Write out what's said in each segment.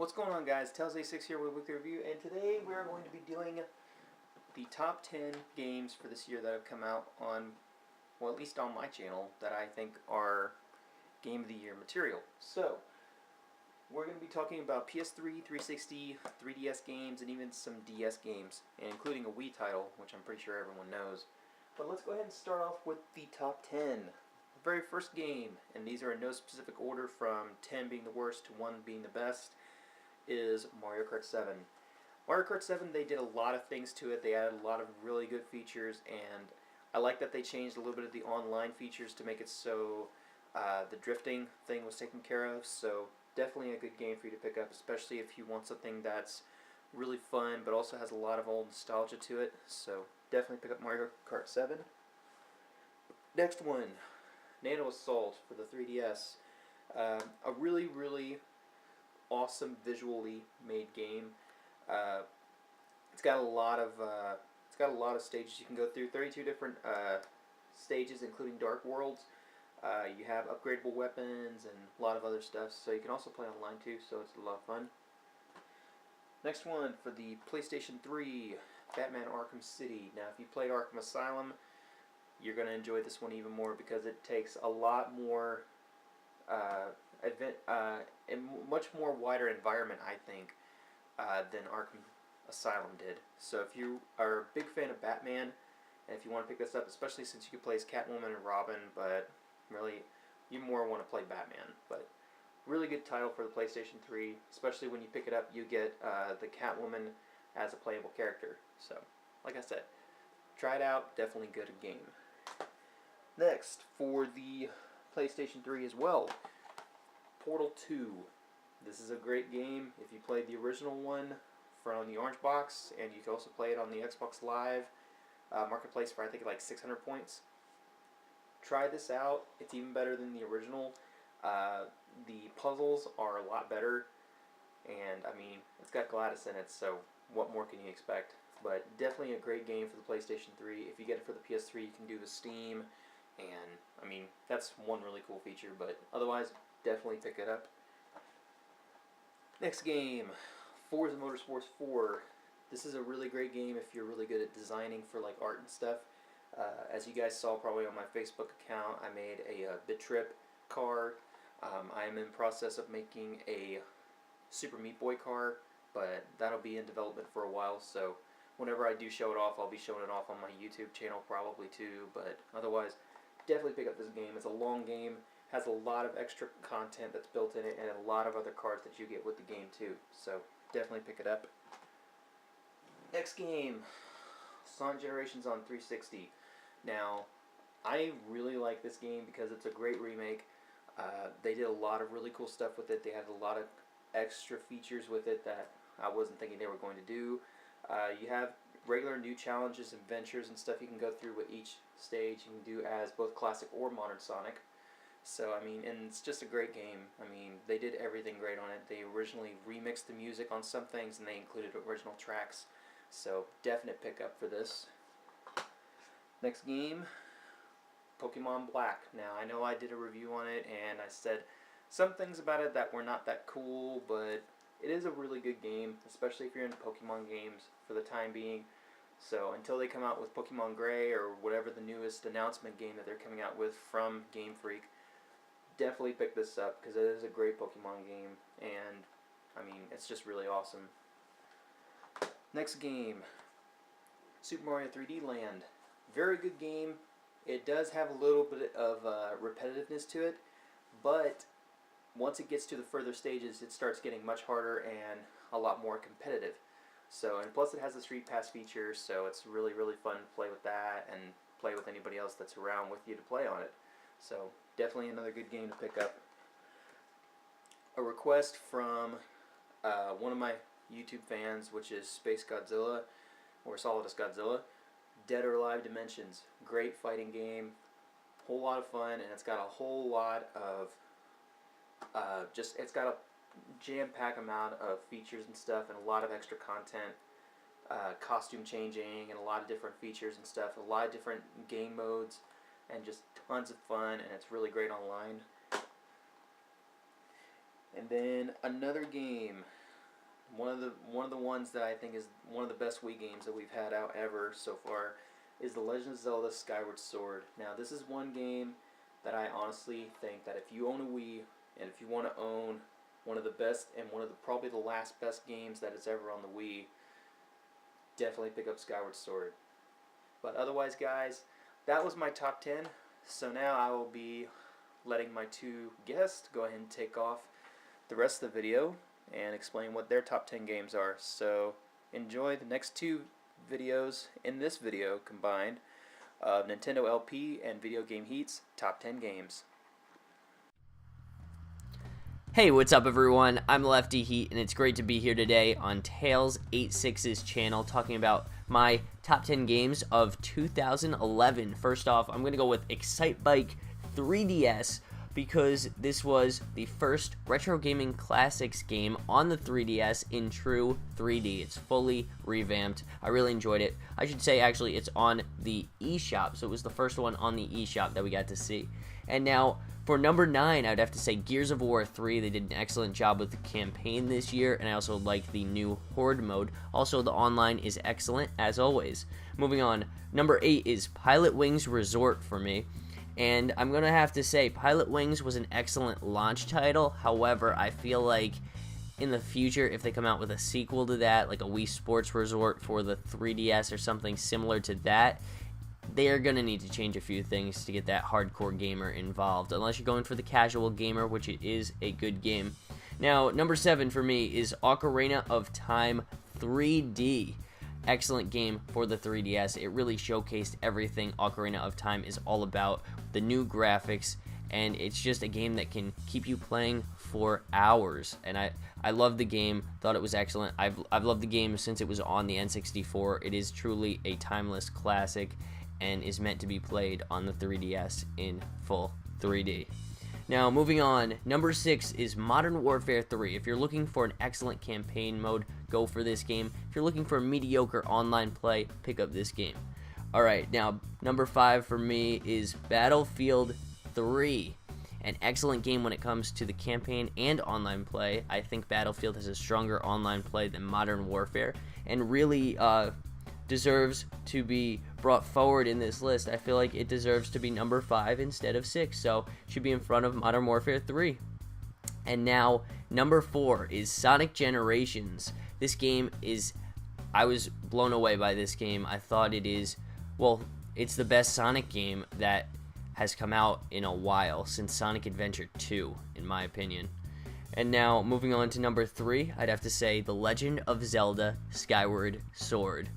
What's going on, guys? Tails86 here with Wii-kly Review, and today we're going to be doing the top 10 games for this year that have come out on, well, at least on my channel, that I think are Game of the Year material. So, we're going to be talking about PS3, 360, 3DS games, and even some DS games, and including a Wii title, which I'm pretty sure everyone knows. But let's go ahead and start off with the top 10. The very first game, and these are in no specific order from 10 being the worst to 1 being the best, is Mario Kart 7. Mario Kart 7, they did a lot of things to it. They added a lot of really good features, and I like that they changed a little bit of the online features to make it so the drifting thing was taken care of. So definitely a good game for you to pick up, especially if you want something that's really fun but also has a lot of old nostalgia to it. So definitely pick up Mario Kart 7. Next one, Nano Assault for the 3DS. A really awesome visually made game. It's got a lot of stages you can go through. 32 different stages, including Dark Worlds. You have upgradable weapons and a lot of other stuff. So you can also play online too. So it's a lot of fun. Next one for the PlayStation 3, Batman Arkham City. Now, if you played Arkham Asylum, you're going to enjoy this one even more because it takes a lot more a much more wider environment, I think, than Arkham Asylum did. So if you are a big fan of Batman, and if you want to pick this up, especially since you can play as Catwoman and Robin, but really you more want to play Batman. But really good title for the PlayStation 3, especially when you pick it up, you get the Catwoman as a playable character. So, like I said, try it out, definitely good game. Next, for the PlayStation 3 as well, Portal 2. This is a great game if you played the original one from the Orange Box, and you can also play it on the Xbox Live Marketplace for I think like 600 points. Try this out. It's even better than the original. The puzzles are a lot better, and I mean, it's got Gladys in it, so what more can you expect? But definitely a great game for the PlayStation 3. If you get it for the PS3, you can do the Steam, and I mean, that's one really cool feature, but otherwise, definitely pick it up. Next game, Forza Motorsports 4. This is a really great game if you're really good at designing for like art and stuff. As you guys saw probably on my Facebook account, I made a Bit Trip car. I am in process of making a Super Meat Boy car, but that'll be in development for a while, so whenever I do show it off, I'll be showing it off on my YouTube channel probably too, but otherwise, definitely pick up this game. It's a long game, has a lot of extra content that's built in it, and a lot of other cards that you get with the game too, so definitely pick it up. Next game, Sonic Generations on 360. Now, I really like this game because it's a great remake. They did a lot of really cool stuff with it. They had a lot of extra features with it that I wasn't thinking they were going to do. You have regular new challenges and adventures and stuff you can go through with each stage. You can do as both classic or modern Sonic. So, I mean, and it's just a great game. I mean, they did everything great on it. They originally remixed the music on some things, and they included original tracks. So, definite pickup for this. Next game, Pokemon Black. Now, I know I did a review on it, and I said some things about it that were not that cool, but it is a really good game, especially if you're into Pokemon games for the time being. So until they come out with Pokemon Gray or whatever the newest announcement game that they're coming out with from Game Freak, definitely pick this up because it is a great Pokemon game, and I mean, it's just really awesome. Next game, Super Mario 3D Land. Very good game. It does have a little bit of repetitiveness to it, but once it gets to the further stages, it starts getting much harder and a lot more competitive. So, and plus it has a Street Pass feature, so it's really fun to play with that and play with anybody else that's around with you to play on it. So, definitely another good game to pick up. A request from one of my YouTube fans, which is Space Godzilla, or Solidus Godzilla, Dead or Alive Dimensions. Great fighting game, whole lot of fun, and it's got a whole lot of it's got a jam-packed amount of features and stuff, and a lot of extra content, costume changing, and a lot of different features and stuff, a lot of different game modes, and just tons of fun, and it's really great online. And then another game, one of the ones that I think is one of the best Wii games that we've had out ever so far is The Legend of Zelda Skyward Sword. Now, this is one game that I honestly think that if you own a Wii and if you want to own one of the best and one of the probably the last best games that is ever on the Wii, definitely pick up Skyward Sword. But otherwise, guys, that was my top 10. So now I will be letting my two guests go ahead and take off the rest of the video and explain what their top 10 games are. So enjoy the next two videos in this video combined of NintendoLP and VideoGameHeat's top 10 games. Hey, what's up everyone? I'm Lefty Heat and it's great to be here today on Tails86's channel talking about my top 10 games of 2011. First off, I'm going to go with Excitebike 3DS because this was the first Retro Gaming Classics game on the 3DS in true 3D. It's fully revamped. I really enjoyed it. I should say actually it's on the eShop, so it was the first one on the eShop that we got to see. And now for number 9, I would have to say Gears of War 3. They did an excellent job with the campaign this year, and I also like the new Horde mode. Also, the online is excellent, as always. Moving on, number 8 is Pilot Wings Resort for me. And I'm going to have to say, Pilot Wings was an excellent launch title. However, I feel like in the future, if they come out with a sequel to that, like a Wii Sports Resort for the 3DS or something similar to that, they are going to need to change a few things to get that hardcore gamer involved, unless you're going for the casual gamer, which it is a good game. Now, number 7 for me is Ocarina of Time 3D. Excellent game for the 3DS. It really showcased everything Ocarina of Time is all about, the new graphics, and it's just a game that can keep you playing for hours. And I love the game, thought it was excellent. I've loved the game since it was on the N64. It is truly a timeless classic and is meant to be played on the 3DS in full 3D. Now, moving on, number 6 is Modern Warfare 3. If you're looking for an excellent campaign mode, go for this game. If you're looking for mediocre online play, pick up this game. Alright, now, number 5 for me is Battlefield 3. An excellent game when it comes to the campaign and online play. I think Battlefield has a stronger online play than Modern Warfare, and really deserves to be brought forward in this list. I feel like it deserves to be number 5 instead of 6, so it should be in front of Modern Warfare 3. And now, number 4 is Sonic Generations. This game is, I was blown away by this game. I thought it is, well, it's the best Sonic game that has come out in a while, since Sonic Adventure 2, in my opinion. And now, moving on to number 3, I'd have to say The Legend of Zelda Skyward Sword.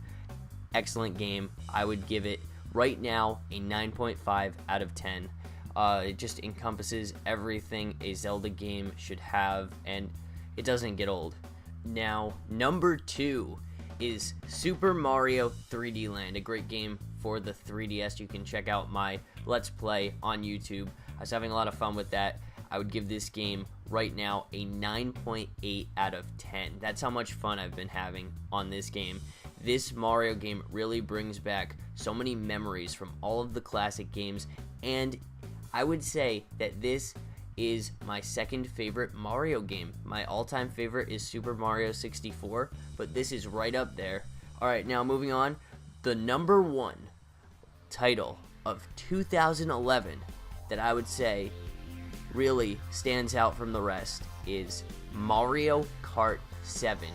Excellent game. I would give it right now a 9.5 out of 10. It just encompasses everything a Zelda game should have, and it doesn't get old. Now, number 2 is Super Mario 3D Land, a great game for the 3DS. You can check out my Let's Play on YouTube. I was having a lot of fun with that. I would give this game right now a 9.8 out of 10. That's how much fun I've been having on this game. This Mario game really brings back so many memories from all of the classic games, and I would say that this is my second favorite Mario game. My all-time favorite is Super Mario 64, but this is right up there. Alright, now moving on, the number 1 title of 2011 that I would say really stands out from the rest is Mario Kart 7.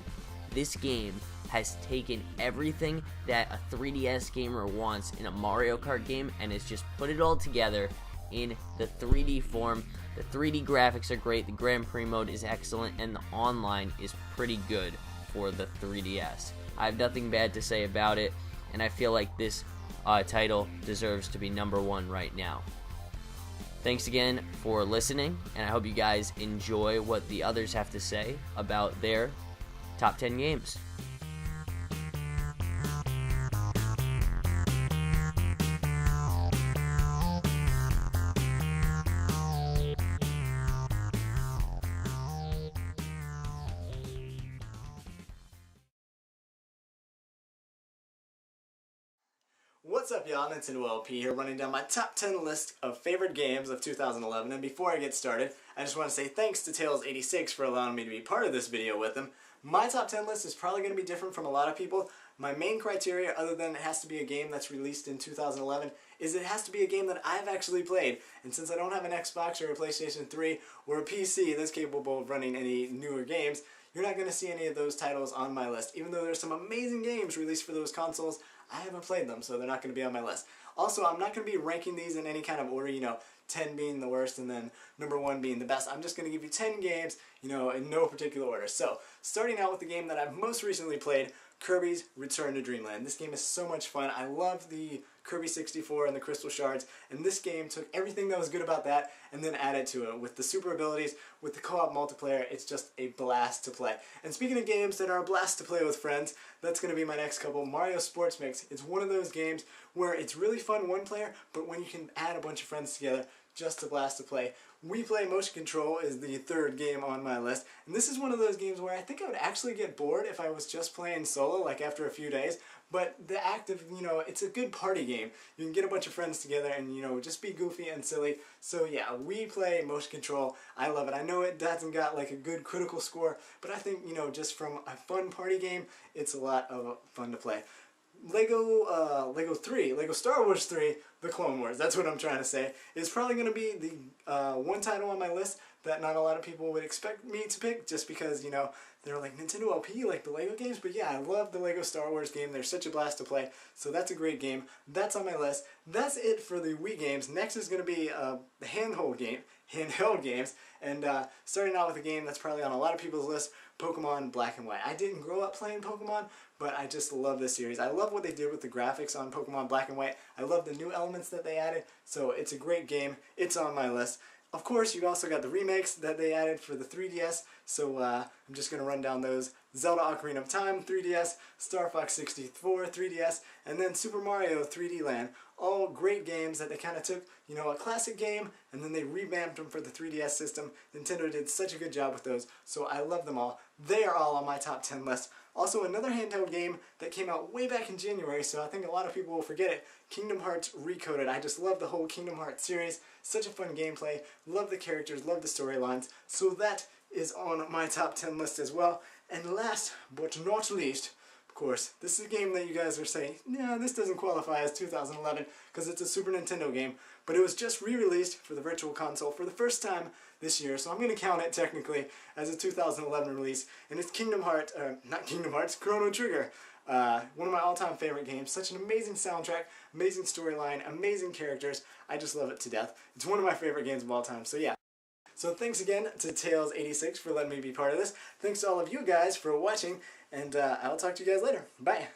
This game has taken everything that a 3DS gamer wants in a Mario Kart game and has just put it all together in the 3D form. The 3D graphics are great, the Grand Prix mode is excellent, and the online is pretty good for the 3DS. I have nothing bad to say about it, and I feel like this title deserves to be number 1 right now. Thanks again for listening, and I hope you guys enjoy what the others have to say about their top 10 games. What What's up, y'all? NintendoLP here, running down my top 10 list of favorite games of 2011. And before I get started, I just want to say thanks to Tails86 for allowing me to be part of this video with him. My top 10 list is probably going to be different from a lot of people. My main criteria, other than it has to be a game that's released in 2011, is it has to be a game that I've actually played. And since I don't have an Xbox or a PlayStation 3 or a PC that's capable of running any newer games, you're not going to see any of those titles on my list. Even though there's some amazing games released for those consoles, I haven't played them, so they're not going to be on my list. Also, I'm not going to be ranking these in any kind of order, 10 being the worst and then number 1 being the best. I'm just going to give you 10 games, in no particular order. So, starting out with the game that I've most recently played, Kirby's Return to Dreamland. This game is so much fun. I love the Kirby 64 and the Crystal Shards, and this game took everything that was good about that and then added to it. With the super abilities, with the co-op multiplayer, it's just a blast to play. And speaking of games that are a blast to play with friends, that's going to be my next couple. Mario Sports Mix. It's one of those games where it's really fun one player, but when you can add a bunch of friends together, just a blast to play. Wii-kly Motion Control is the third game on my list, and this is one of those games where I think I would actually get bored if I was just playing solo, like after a few days, but the act of, it's a good party game. You can get a bunch of friends together and, just be goofy and silly. So yeah, Wii-kly Motion Control, I love it. I know it hasn't got like a good critical score, but I think, just from a fun party game, it's a lot of fun to play. Lego Star Wars 3, The Clone Wars, that's what I'm trying to say, is probably going to be the one title on my list that not a lot of people would expect me to pick, just because, they're like, NintendoLP, like the Lego games, but yeah, I love the Lego Star Wars game. They're such a blast to play, so that's a great game. That's on my list. That's it for the Wii games. Next is going to be the handheld games, and starting out with a game that's probably on a lot of people's list, Pokemon Black and White. I didn't grow up playing Pokemon, but I just love this series. I love what they did with the graphics on Pokemon Black and White. I love the new elements that they added, so it's a great game. It's on my list. Of course, you also got the remakes that they added for the 3DS, so I'm just going to run down those. Zelda Ocarina of Time, 3DS, Star Fox 64, 3DS, and then Super Mario 3D Land. All great games that they kind of took, a classic game, and then they revamped them for the 3DS system. Nintendo did such a good job with those, so I love them all. They are all on my top 10 list. Also, another handheld game that came out way back in January, so I think a lot of people will forget it, Kingdom Hearts Recoded. I just love the whole Kingdom Hearts series. Such a fun gameplay. Love the characters, love the storylines. So that is on my top 10 list as well. And last but not least, of course, this is a game that you guys are saying, nah, this doesn't qualify as 2011 because it's a Super Nintendo game, but it was just re-released for the Virtual Console for the first time this year, so I'm going to count it technically as a 2011 release, and it's Chrono Trigger. One of my all-time favorite games. Such an amazing soundtrack, amazing storyline, amazing characters. I just love it to death. It's one of my favorite games of all time, so yeah. So thanks again to Tails86 for letting me be part of this. Thanks to all of you guys for watching, and I'll talk to you guys later. Bye!